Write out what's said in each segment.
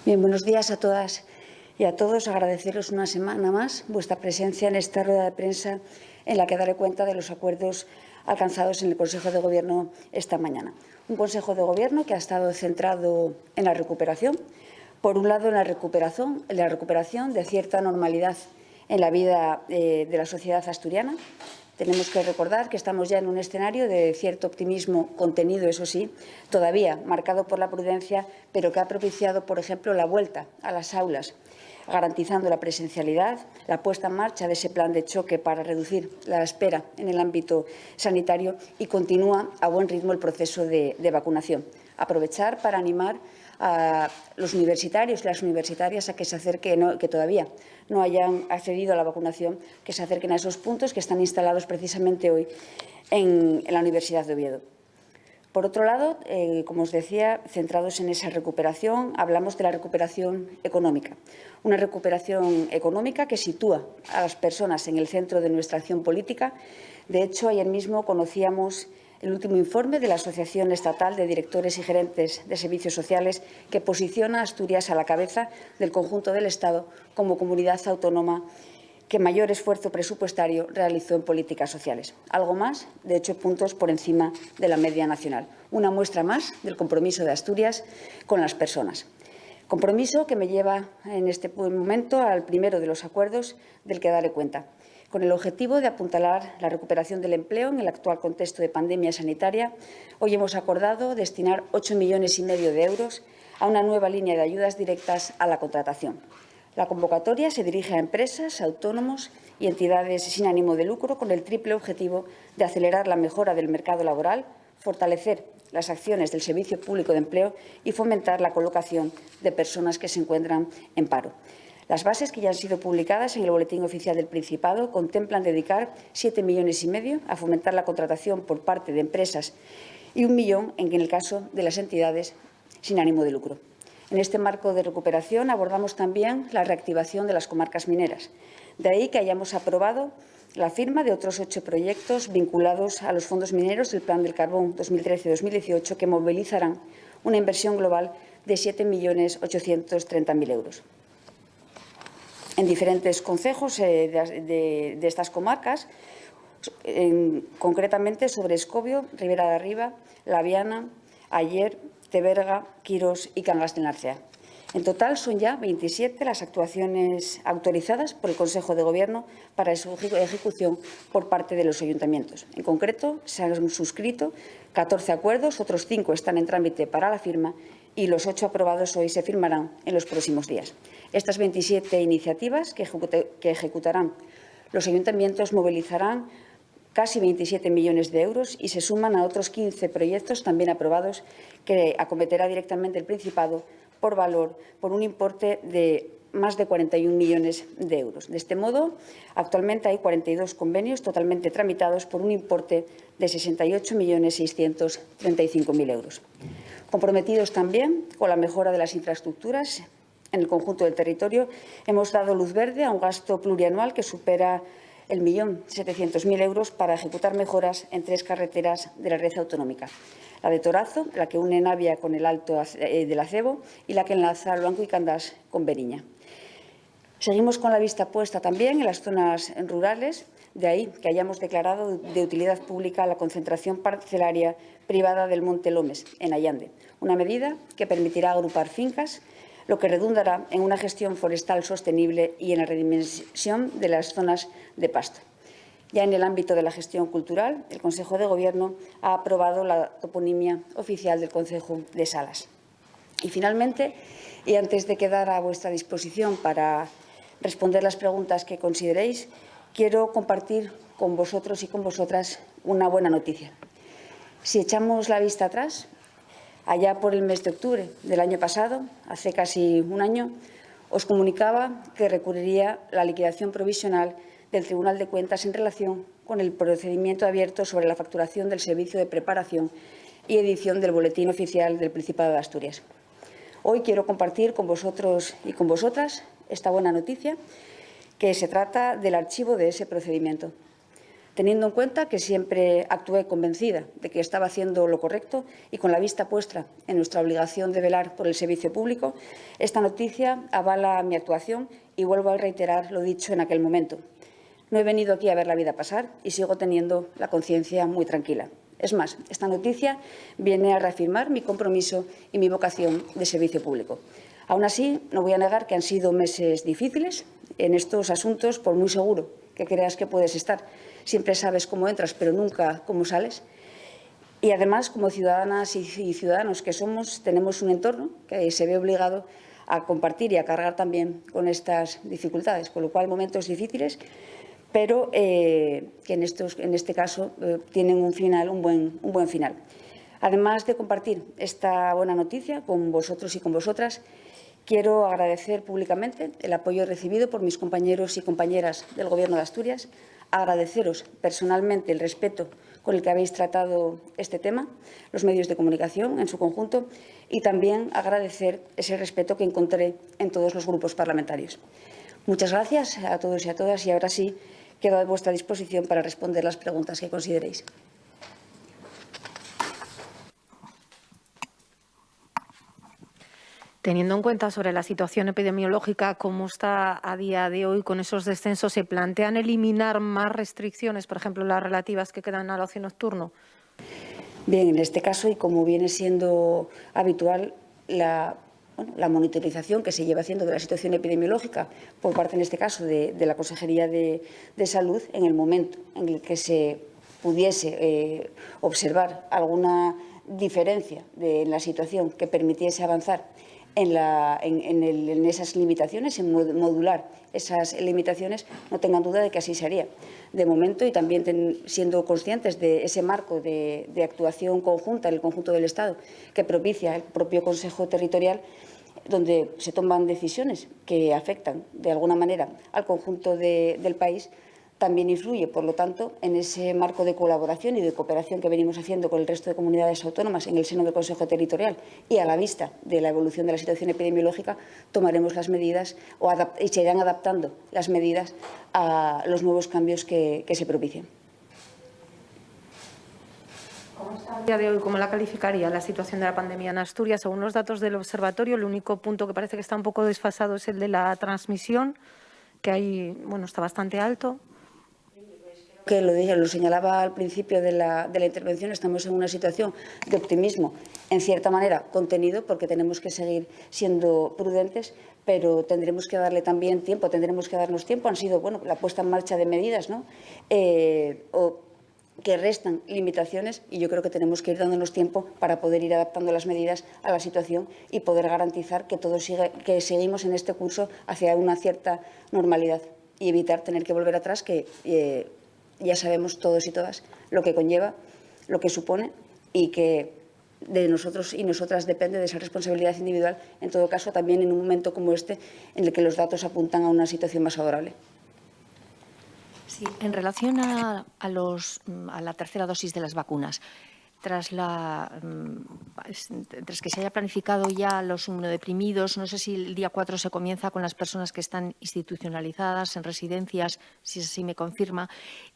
Bien, buenos días a todas y a todos. Agradeceros una semana más vuestra presencia en esta rueda de prensa en la que daré cuenta de los acuerdos alcanzados en el Consejo de Gobierno esta mañana. Un Consejo de Gobierno que ha estado centrado en la recuperación. Por un lado, en la recuperación de cierta normalidad en la vida de la sociedad asturiana. Tenemos que recordar que estamos ya en un escenario de cierto optimismo contenido, eso sí, todavía marcado por la prudencia, pero que ha propiciado, por ejemplo, la vuelta a las aulas, garantizando la presencialidad, la puesta en marcha de ese plan de choque para reducir la espera en el ámbito sanitario y continúa a buen ritmo el proceso de vacunación. Aprovechar para animar a los universitarios y las universitarias a que se acerquen, que todavía no hayan accedido a la vacunación, que se acerquen a esos puntos que están instalados precisamente hoy en la Universidad de Oviedo. Por otro lado, como os decía, centrados en esa recuperación, hablamos de la recuperación económica. Una recuperación económica que sitúa a las personas en el centro de nuestra acción política. De hecho, ayer mismo conocíamos el último informe de la Asociación Estatal de Directores y Gerentes de Servicios Sociales, que posiciona a Asturias a la cabeza del conjunto del Estado como comunidad autónoma que mayor esfuerzo presupuestario realizó en políticas sociales. Algo más de 8 puntos por encima de la media nacional. Una muestra más del compromiso de Asturias con las personas. Compromiso que me lleva en este momento al primero de los acuerdos del que daré cuenta, con el objetivo de apuntalar la recuperación del empleo en el actual contexto de pandemia sanitaria. Hoy hemos acordado destinar 8,5 millones de euros a una nueva línea de ayudas directas a la contratación. La convocatoria se dirige a empresas, autónomos y entidades sin ánimo de lucro con el triple objetivo de acelerar la mejora del mercado laboral, fortalecer las acciones del Servicio Público de Empleo y fomentar la colocación de personas que se encuentran en paro. Las bases, que ya han sido publicadas en el Boletín Oficial del Principado, contemplan dedicar 7,5 millones a fomentar la contratación por parte de empresas y 1 millón en el caso de las entidades sin ánimo de lucro. En este marco de recuperación abordamos también la reactivación de las comarcas mineras. De ahí que hayamos aprobado la firma de otros 8 proyectos vinculados a los fondos mineros del Plan del Carbón 2013-2018 que movilizarán una inversión global de 7,830,000 euros. En diferentes concejos de estas comarcas, concretamente sobre Escobio, Ribera de Arriba, La Viana, Aller, Teberga, Quirós y Cangas de Narcea. En total son ya 27 las actuaciones autorizadas por el Consejo de Gobierno para su ejecución por parte de los ayuntamientos. En concreto, se han suscrito 14 acuerdos, otros 5 están en trámite para la firma y los 8 aprobados hoy se firmarán en los próximos días. Estas 27 iniciativas que ejecutarán los ayuntamientos movilizarán casi 27 millones de euros y se suman a otros 15 proyectos también aprobados que acometerá directamente el Principado por un importe de más de 41 millones de euros. De este modo, actualmente hay 42 convenios totalmente tramitados por un importe de 68,635,000 euros. Comprometidos también con la mejora de las infraestructuras en el conjunto del territorio, hemos dado luz verde a un gasto plurianual que supera el 1.700.000 euros para ejecutar mejoras en 3 carreteras de la red autonómica. La de Torazo, la que une Navia con el Alto del Acebo y la que enlaza Luanco y Candás con Beriña. Seguimos con la vista puesta también en las zonas rurales, de ahí que hayamos declarado de utilidad pública la concentración parcelaria privada del Monte Lomes, en Allande, una medida que permitirá agrupar fincas, lo que redundará en una gestión forestal sostenible y en la redimensión de las zonas de pasto. Ya en el ámbito de la gestión cultural, el Consejo de Gobierno ha aprobado la toponimia oficial del Concejo de Salas. Y finalmente, y antes de quedar a vuestra disposición para responder las preguntas que consideréis, quiero compartir con vosotros y con vosotras una buena noticia. Si echamos la vista atrás, allá por el mes de octubre del año pasado, hace casi un año, os comunicaba que recurriría la liquidación provisional del Tribunal de Cuentas en relación con el procedimiento abierto sobre la facturación del servicio de preparación y edición del Boletín Oficial del Principado de Asturias. Hoy quiero compartir con vosotros y con vosotras esta buena noticia, que se trata del archivo de ese procedimiento. teniendo en cuenta que siempre actué convencida de que estaba haciendo lo correcto y con la vista puesta en nuestra obligación de velar por el servicio público, esta noticia avala mi actuación y vuelvo a reiterar lo dicho en aquel momento. No he venido aquí a ver la vida pasar y sigo teniendo la conciencia muy tranquila. Es más, esta noticia viene a reafirmar mi compromiso y mi vocación de servicio público. Aún así, no voy a negar que han sido meses difíciles en estos asuntos, por muy seguro que creas que puedes estar. Siempre sabes cómo entras, pero nunca cómo sales. Y además, como ciudadanas y ciudadanos que somos, tenemos un entorno que se ve obligado a compartir y a cargar también con estas dificultades, con lo cual momentos difíciles, pero que en este caso tienen un buen final. Además de compartir esta buena noticia con vosotros y con vosotras, quiero agradecer públicamente el apoyo recibido por mis compañeros y compañeras del Gobierno de Asturias, agradeceros personalmente el respeto con el que habéis tratado este tema, los medios de comunicación en su conjunto, y también agradecer ese respeto que encontré en todos los grupos parlamentarios. Muchas gracias a todos y a todas y ahora sí quedo a vuestra disposición para responder las preguntas que consideréis. Teniendo en cuenta sobre la situación epidemiológica, cómo está a día de hoy con esos descensos, ¿se plantean eliminar más restricciones, por ejemplo, las relativas que quedan al ocio nocturno? Bien, en este caso, y como viene siendo habitual, la monitorización que se lleva haciendo de la situación epidemiológica por parte, en este caso, de la Consejería de Salud, en el momento en el que se pudiese observar alguna diferencia en la situación que permitiese avanzar en esas limitaciones, en modular esas limitaciones, no tengan duda de que así se haría. De momento, y también siendo conscientes de ese marco de actuación conjunta en el conjunto del Estado que propicia el propio Consejo Territorial, donde se toman decisiones que afectan de alguna manera al conjunto del país, también influye, por lo tanto, en ese marco de colaboración y de cooperación que venimos haciendo con el resto de comunidades autónomas en el seno del Consejo Territorial y a la vista de la evolución de la situación epidemiológica, tomaremos las medidas y se irán adaptando las medidas a los nuevos cambios que se propicien. ¿Cómo está a día de hoy? ¿Cómo la calificaría la situación de la pandemia en Asturias? Según los datos del observatorio, el único punto que parece que está un poco desfasado es el de la transmisión, que ahí está bastante alto. Que lo señalaba al principio de la intervención, estamos en una situación de optimismo, en cierta manera contenido, porque tenemos que seguir siendo prudentes, pero tendremos que darle también tiempo, tendremos que darnos tiempo. Han sido la puesta en marcha de medidas, ¿no? Que restan limitaciones, y yo creo que tenemos que ir dándonos tiempo para poder ir adaptando las medidas a la situación y poder garantizar que que seguimos en este curso hacia una cierta normalidad y evitar tener que volver atrás, que ya sabemos todos y todas lo que conlleva, lo que supone, y que de nosotros y nosotras depende de esa responsabilidad individual, en todo caso también en un momento como este en el que los datos apuntan a una situación más favorable. Sí, en relación a la tercera dosis de las vacunas, tras que se haya planificado ya los inmunodeprimidos, no sé si el día 4 se comienza con las personas que están institucionalizadas en residencias, si es así me confirma,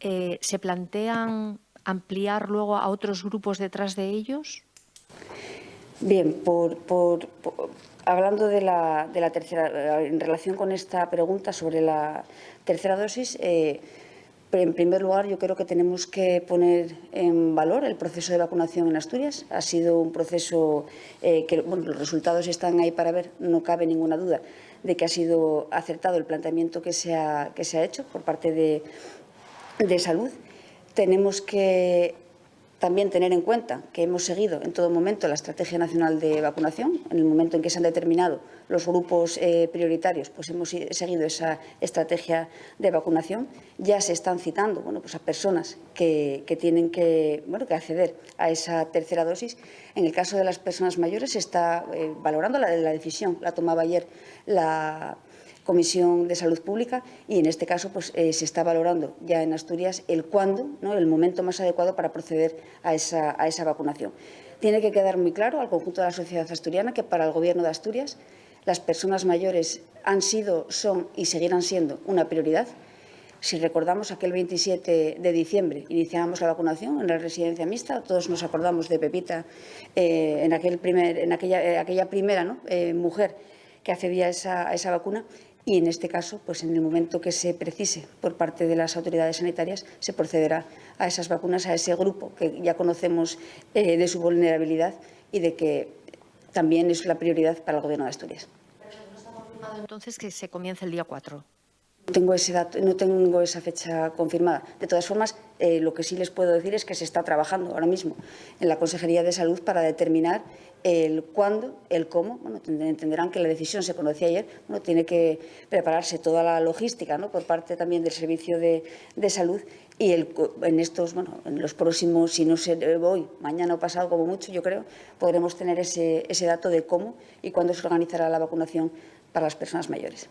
¿se plantean ampliar luego a otros grupos detrás de ellos? Bien, hablando de la tercera, en relación con esta pregunta sobre la tercera dosis, en primer lugar, yo creo que tenemos que poner en valor el proceso de vacunación en Asturias. Ha sido un proceso que los resultados están ahí para ver, no cabe ninguna duda de que ha sido acertado el planteamiento que se ha hecho por parte de Salud. Tenemos que también tener en cuenta que hemos seguido en todo momento la Estrategia Nacional de Vacunación. En el momento en que se han determinado los grupos prioritarios, pues hemos seguido esa estrategia de vacunación. Ya se están citando a personas que tienen que acceder a esa tercera dosis. En el caso de las personas mayores se está valorando la decisión, la tomaba ayer la Comisión de Salud Pública, y en este caso se está valorando ya en Asturias el cuándo, el momento más adecuado para proceder a esa vacunación. Tiene que quedar muy claro al conjunto de la sociedad asturiana que para el Gobierno de Asturias las personas mayores han sido, son y seguirán siendo una prioridad. Si recordamos, aquel 27 de diciembre iniciábamos la vacunación en la residencia mixta, todos nos acordamos de Pepita, aquella primera, ¿no?, mujer que accedía a esa vacuna, y en este caso, pues en el momento que se precise por parte de las autoridades sanitarias, se procederá a esas vacunas, a ese grupo que ya conocemos de su vulnerabilidad y de que también es la prioridad para el Gobierno de Asturias. ¿No está confirmado entonces que se comience el día 4? No tengo ese dato, no tengo esa fecha confirmada. De todas formas, lo que sí les puedo decir es que se está trabajando ahora mismo en la Consejería de Salud para determinar el cuándo, el cómo. Bueno, entenderán que la decisión se conocía ayer. Bueno, tiene que prepararse toda la logística, ¿no?, por parte también del Servicio de Salud, y en los próximos, si no sé, hoy, mañana o pasado como mucho, yo creo, podremos tener ese dato de cómo y cuándo se organizará la vacunación para las personas mayores.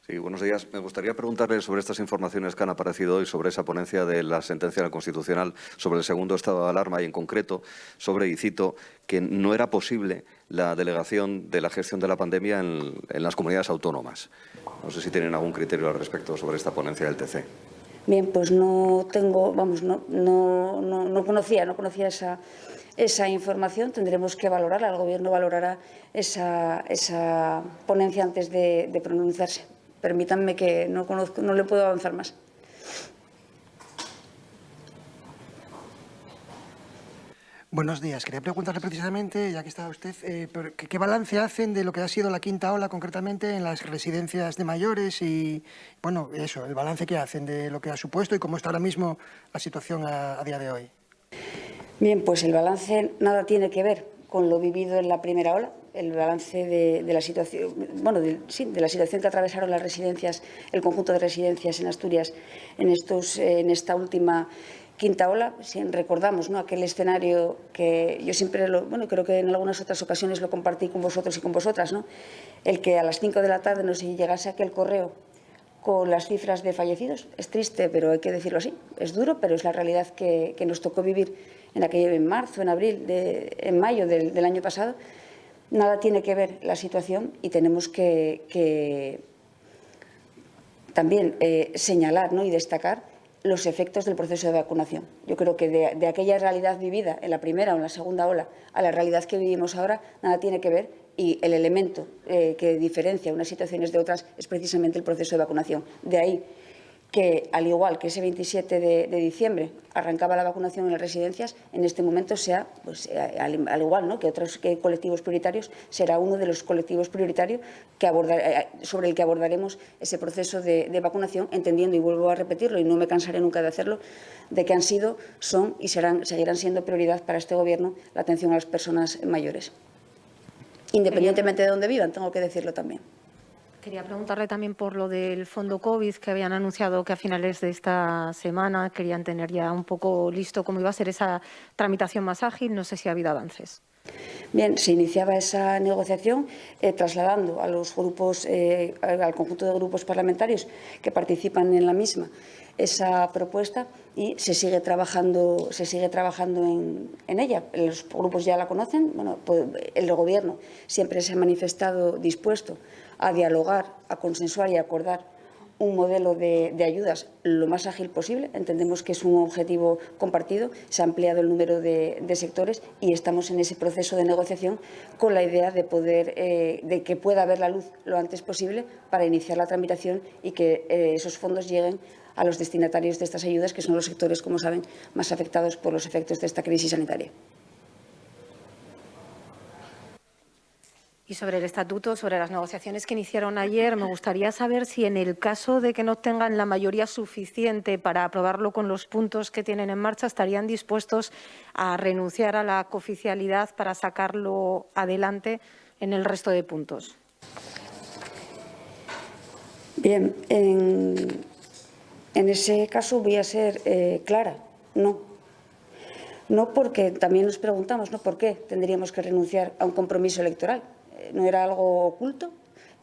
Sí, buenos días. Me gustaría preguntarle sobre estas informaciones que han aparecido hoy, sobre esa ponencia de la sentencia del Constitucional sobre el segundo estado de alarma y, en concreto, sobre, y cito, que no era posible la delegación de la gestión de la pandemia en las comunidades autónomas. No sé si tienen algún criterio al respecto sobre esta ponencia del TC. Bien, pues no tengo, no conocía esa información. Tendremos que valorarla. El Gobierno valorará esa ponencia antes de pronunciarse. Permítanme que no le puedo avanzar más. Buenos días. Quería preguntarle precisamente, ya que está usted, ¿qué balance hacen de lo que ha sido la quinta ola concretamente en las residencias de mayores y, bueno, eso, el balance que hacen de lo que ha supuesto y cómo está ahora mismo la situación a día de hoy? Bien, pues el balance nada tiene que ver con lo vivido en la primera ola. El balance de la situación, de la situación que atravesaron las residencias, el conjunto de residencias en Asturias en esta última quinta ola. Si recordamos, ¿no?, aquel escenario que yo siempre, creo que en algunas otras ocasiones lo compartí con vosotros y con vosotras, ¿no?, el que a las 5 de la tarde nos llegase aquel correo con las cifras de fallecidos. Es triste, pero hay que decirlo así. Es duro, pero es la realidad que nos tocó vivir en marzo, en abril, en mayo del año pasado. Nada tiene que ver la situación y tenemos que también señalar, ¿no?, y destacar los efectos del proceso de vacunación. Yo creo que de aquella realidad vivida en la primera o en la segunda ola a la realidad que vivimos ahora, nada tiene que ver, y el elemento que diferencia unas situaciones de otras es precisamente el proceso de vacunación. De ahí que, al igual que ese 27 de diciembre arrancaba la vacunación en las residencias, en este momento sea, pues, al igual, ¿no?, que otros colectivos prioritarios, será uno de los colectivos prioritarios sobre el que abordaremos ese proceso de vacunación, entendiendo, y vuelvo a repetirlo, y no me cansaré nunca de hacerlo, de que han sido, son y seguirán siendo prioridad para este Gobierno la atención a las personas mayores. Independientemente de dónde vivan, tengo que decirlo también. Quería preguntarle también por lo del fondo COVID, que habían anunciado que a finales de esta semana querían tener ya un poco listo cómo iba a ser esa tramitación más ágil. No sé si ha habido avances. Bien, se iniciaba esa negociación trasladando a los grupos, al conjunto de grupos parlamentarios que participan en la misma, esa propuesta, y se sigue trabajando en ella. Los grupos ya la conocen. Bueno, pues el Gobierno siempre se ha manifestado dispuesto a dialogar, a consensuar y a acordar un modelo de ayudas lo más ágil posible. Entendemos que es un objetivo compartido. Se ha ampliado el número de sectores y estamos en ese proceso de negociación con la idea de que pueda ver la luz lo antes posible para iniciar la tramitación y que esos fondos lleguen a los destinatarios de estas ayudas, que son los sectores, como saben, más afectados por los efectos de esta crisis sanitaria. Y sobre el estatuto, sobre las negociaciones que iniciaron ayer, me gustaría saber si, en el caso de que no tengan la mayoría suficiente para aprobarlo con los puntos que tienen en marcha, estarían dispuestos a renunciar a la cooficialidad para sacarlo adelante en el resto de puntos. Bien, en ese caso voy a ser clara. No. No, porque también nos preguntamos, ¿no?, por qué tendríamos que renunciar a un compromiso electoral. No era algo oculto,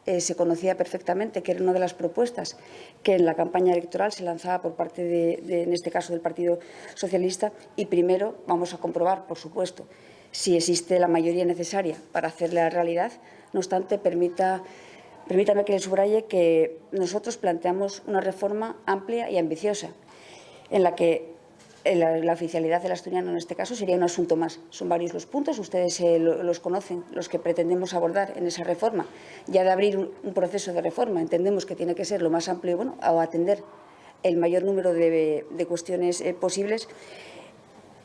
se conocía perfectamente que era una de las propuestas que en la campaña electoral se lanzaba por parte en este caso, del Partido Socialista, y primero vamos a comprobar, por supuesto, si existe la mayoría necesaria para hacerla realidad. No obstante, Permítame que le subraye que nosotros planteamos una reforma amplia y ambiciosa, en la que la oficialidad del asturiano en este caso sería un asunto más. Son varios los puntos, ustedes los conocen, los que pretendemos abordar en esa reforma. Ya de abrir un proceso de reforma entendemos que tiene que ser lo más amplio, bueno, o atender el mayor número de cuestiones posibles,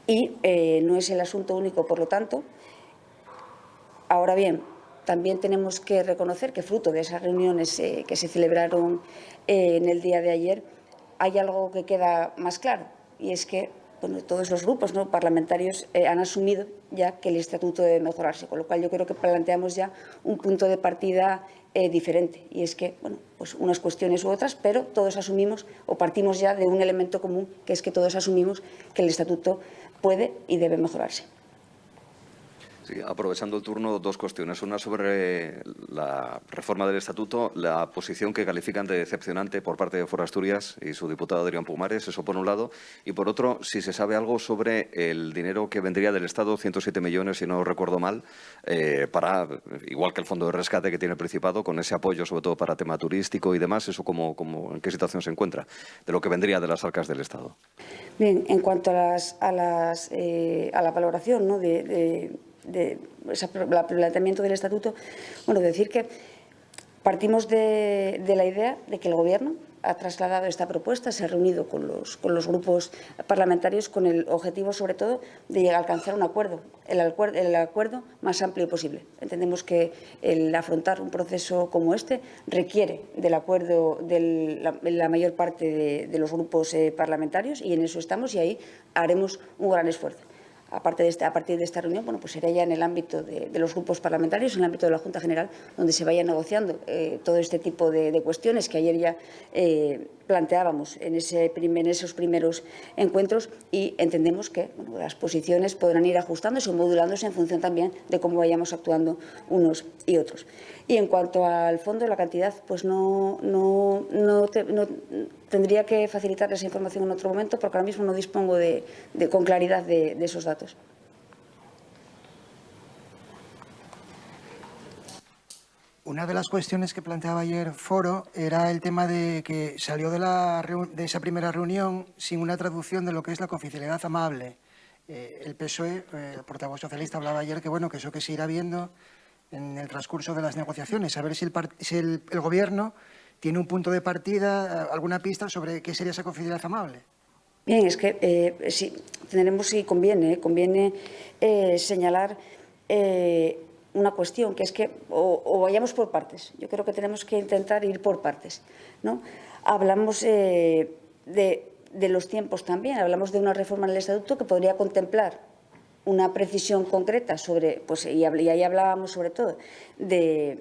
y no es el asunto único, por lo tanto. Ahora bien, también tenemos que reconocer que fruto de esas reuniones que se celebraron en el día de ayer, hay algo que queda más claro, y es que bueno, todos los grupos parlamentarios han asumido ya que el estatuto debe mejorarse, con lo cual yo creo que planteamos ya un punto de partida diferente, y es que, bueno, pues unas cuestiones u otras, pero todos asumimos o partimos ya de un elemento común, que es que todos asumimos que el estatuto puede y debe mejorarse. Sí, aprovechando el turno, dos cuestiones. Una sobre la reforma del Estatuto, la posición que califican de decepcionante por parte de Foro Asturias y su diputado Adrián Pumares, eso por un lado. Y por otro, si se sabe algo sobre el dinero que vendría del Estado, 107 millones, si no recuerdo mal, para, igual que el Fondo de Rescate que tiene el Principado, con ese apoyo sobre todo para tema turístico y demás, ¿eso en qué situación se encuentra? De lo que vendría de las arcas del Estado. Bien, en cuanto a la valoración, ¿no?, el planteamiento del estatuto, bueno, decir que partimos de la idea de que el Gobierno ha trasladado esta propuesta, se ha reunido con los grupos parlamentarios con el objetivo, sobre todo, de llegar a alcanzar un acuerdo, el acuerdo más amplio posible. Entendemos que el afrontar un proceso como este requiere del acuerdo de la mayor parte de los grupos parlamentarios, y en eso estamos, y ahí haremos un gran esfuerzo. A partir de esta reunión, bueno, pues será ya en el ámbito de los grupos parlamentarios, en el ámbito de la Junta General, donde se vaya negociando todo este tipo de cuestiones que ayer ya planteábamos en esos primeros encuentros, y entendemos que bueno, las posiciones podrán ir ajustándose o modulándose en función también de cómo vayamos actuando unos y otros. Y en cuanto al fondo, la cantidad, pues no tendría que facilitar esa información en otro momento, porque ahora mismo no dispongo con claridad de esos datos. Una de las cuestiones que planteaba ayer Foro era el tema de que salió de esa primera reunión sin una traducción de lo que es la cooficialidad amable. El PSOE, el portavoz socialista, hablaba ayer que, bueno, que eso que se irá viendo en el transcurso de las negociaciones, a ver si el Gobierno tiene un punto de partida, alguna pista sobre qué sería esa cooficialidad amable. Bien, es que sí, tendremos, y conviene señalar una cuestión, que es que o vayamos por partes. Yo creo que tenemos que intentar ir por partes, ¿no? Hablamos de los tiempos también, hablamos de una reforma en el Estatuto que podría contemplar una precisión concreta sobre, pues, y ahí hablábamos sobre todo de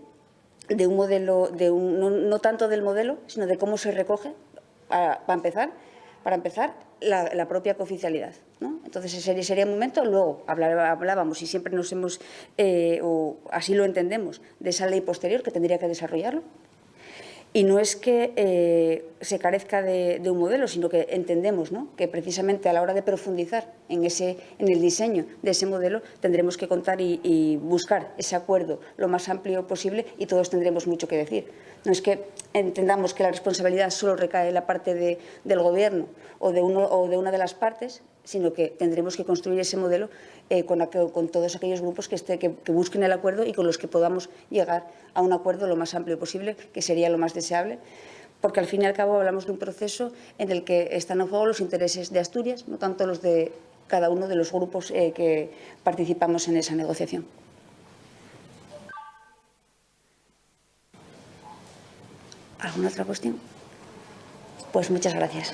un modelo, no tanto del modelo, sino de cómo se recoge, para empezar, la propia cooficialidad, ¿no? Entonces, ese sería un momento. Luego hablábamos, y siempre nos hemos, o así lo entendemos, de esa ley posterior que tendría que desarrollarlo. Y no es que se carezca de un modelo, sino que entendemos, ¿no?, que precisamente a la hora de profundizar en el diseño de ese modelo tendremos que contar y buscar ese acuerdo lo más amplio posible, y todos tendremos mucho que decir. No es que entendamos que la responsabilidad solo recae en la parte del Gobierno o de una de las partes, sino que tendremos que construir ese modelo con todos aquellos grupos que busquen el acuerdo y con los que podamos llegar a un acuerdo lo más amplio posible, que sería lo más deseable, porque al fin y al cabo hablamos de un proceso en el que están en juego los intereses de Asturias, no tanto los de cada uno de los grupos que participamos en esa negociación. ¿Alguna otra cuestión? Pues muchas gracias.